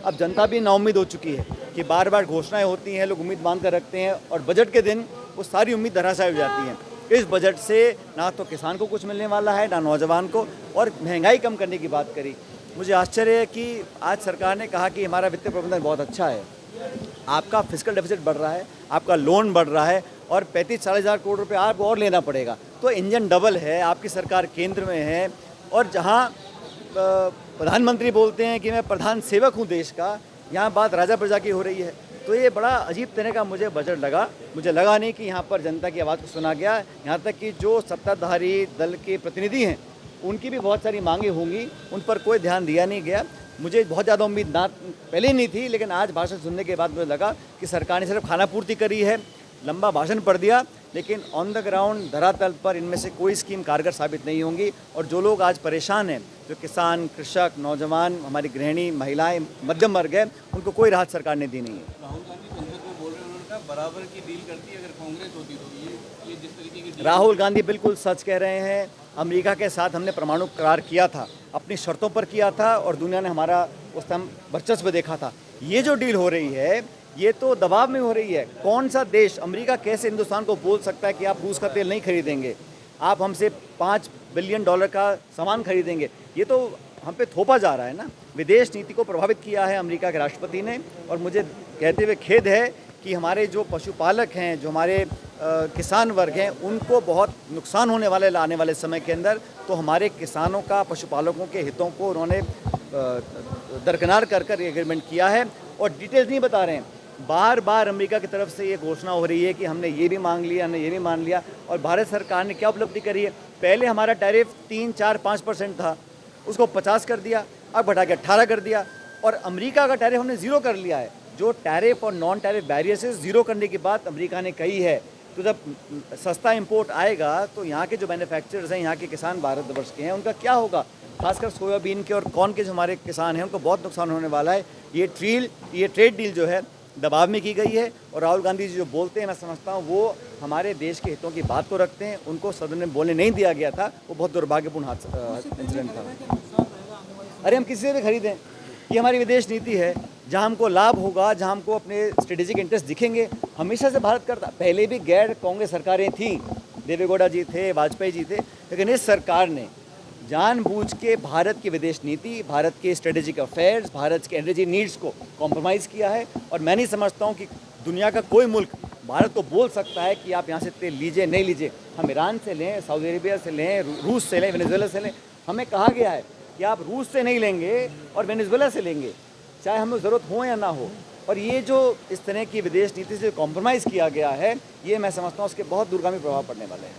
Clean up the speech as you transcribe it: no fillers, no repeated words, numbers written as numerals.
अब जनता भी नाउम्मीद हो चुकी है कि बार बार घोषणाएं होती हैं, लोग उम्मीद बांध कर रखते हैं और बजट के दिन वो सारी उम्मीद धराशायी हो जाती है। इस बजट से ना तो किसान को कुछ मिलने वाला है, ना नौजवान को, और महंगाई कम करने की बात करी। मुझे आश्चर्य है कि आज सरकार ने कहा कि हमारा वित्तीय प्रबंधन बहुत अच्छा है। आपका फिस्कल डेफिसिट बढ़ रहा है, आपका लोन बढ़ रहा है और 35-40 हज़ार करोड़ रुपए आपको और लेना पड़ेगा। तो इंजन डबल है, आपकी सरकार केंद्र में है और जहां प्रधानमंत्री बोलते हैं कि मैं प्रधान सेवक हूं देश का, यहाँ बात राजा प्रजा की हो रही है। तो ये बड़ा अजीब तरह का मुझे बजट लगा। मुझे लगा नहीं कि यहाँ पर जनता की आवाज़ को सुना गया। यहाँ तक कि जो सत्ताधारी दल के प्रतिनिधि हैं उनकी भी बहुत सारी मांगे होंगी, उन पर कोई ध्यान दिया नहीं गया। मुझे बहुत ज़्यादा उम्मीद ना पहले नहीं थी, लेकिन आज भाषण सुनने के बाद मुझे लगा कि सरकार ने सिर्फ खाना पूर्ति करी है, लंबा भाषण पढ़ दिया, लेकिन ऑन द ग्राउंड धरातल पर इनमें से कोई स्कीम कारगर साबित नहीं होंगी। और जो लोग आज परेशान हैं, जो किसान, कृषक, नौजवान, हमारी गृहिणी, महिलाएं, मध्यम वर्ग है, उनको कोई राहत सरकार ने दी नहीं है। राहुल गांधी संसद में बोल रहे हैं, उन्होंने कहा बराबर की डील करती अगर कांग्रेस होती तो ये जिस तरीके की राहुल गांधी बिल्कुल सच कह रहे हैं। अमेरिका के साथ हमने परमाणु करार किया था, अपनी शर्तों पर किया था और दुनिया ने हमारा उस टाइम वर्चस्व देखा था। ये जो डील हो रही है ये तो दबाव में हो रही है। कौन सा देश, अमेरिका कैसे हिंदुस्तान को बोल सकता है कि आप रूस का तेल नहीं खरीदेंगे, आप हमसे $5 बिलियन का सामान खरीदेंगे? ये तो हम पे थोपा जा रहा है ना। विदेश नीति को प्रभावित किया है अमेरिका के राष्ट्रपति ने। और मुझे कहते हुए खेद है कि हमारे जो पशुपालक हैं, जो हमारे किसान वर्ग हैं, उनको बहुत नुकसान होने वाले आने वाले समय के अंदर। तो हमारे किसानों का, पशुपालकों के हितों को उन्होंने दरकिनार कर एग्रीमेंट किया है और डिटेल्स नहीं बता रहे हैं। बार बार अमेरिका की तरफ से ये घोषणा हो रही है कि हमने ये भी मांग लिया, हमने ये भी मान लिया। और भारत सरकार ने क्या उपलब्धि करी है? पहले हमारा टैरिफ 3, 4, 5% था, उसको 50 कर दिया, अब बढ़ा के 18 कर दिया। और अमेरिका का टैरिफ हमने ज़ीरो कर लिया है। जो टैरिफ और नॉन टैरिफ बैरियर से ज़ीरो करने की बात अमेरिका ने कही है। तो जब सस्ता इंपोर्ट आएगा तो यहाँ के जो मैन्युफैक्चरर्स हैं, यहाँ के किसान भारतवर्ष के हैं, उनका क्या होगा? खासकर सोयाबीन के और कॉर्न के जो हमारे किसान हैं, उनको बहुत नुकसान होने वाला है। ये ट्रेड डील जो है दबाव में की गई है। और राहुल गांधी जी जो बोलते हैं, मैं समझता हूँ वो हमारे देश के हितों की बात को रखते हैं। उनको सदन में बोलने नहीं दिया गया था, वो बहुत दुर्भाग्यपूर्ण इंसिडेंट था। अरे हम किसी से भी खरीदें, ये हमारी विदेश नीति है। जहाँ हमको लाभ होगा, जहाँ हमको अपने स्ट्रेटेजिक इंटरेस्ट दिखेंगे, हमेशा से भारत करता। पहले भी गैर कांग्रेस सरकारें थीं, देवेगौड़ा जी थे, वाजपेयी जी थे, लेकिन इस सरकार ने जानबूझ के भारत की विदेश नीति, भारत के स्ट्रेटेजिक अफेयर्स, भारत के एनर्जी नीड्स को कॉम्प्रोमाइज़ किया है। और मैं नहीं समझता हूँ कि दुनिया का कोई मुल्क भारत को बोल सकता है कि आप यहाँ से तेल लीजिए, नहीं लीजिए। हम ईरान से लें, सऊदी अरेबिया से लें, रूस से लें, वेनेजुएला से लें, हमें कहा गया है कि आप रूस से नहीं लेंगे और वेनेजुएला से लेंगे, चाहे हमें ज़रूरत हो या ना हो। और ये जो इस तरह की विदेश नीति से कॉम्प्रोमाइज़ किया गया है, ये मैं समझता हूँ उसके बहुत दूरगामी प्रभाव पड़ने वाले हैं।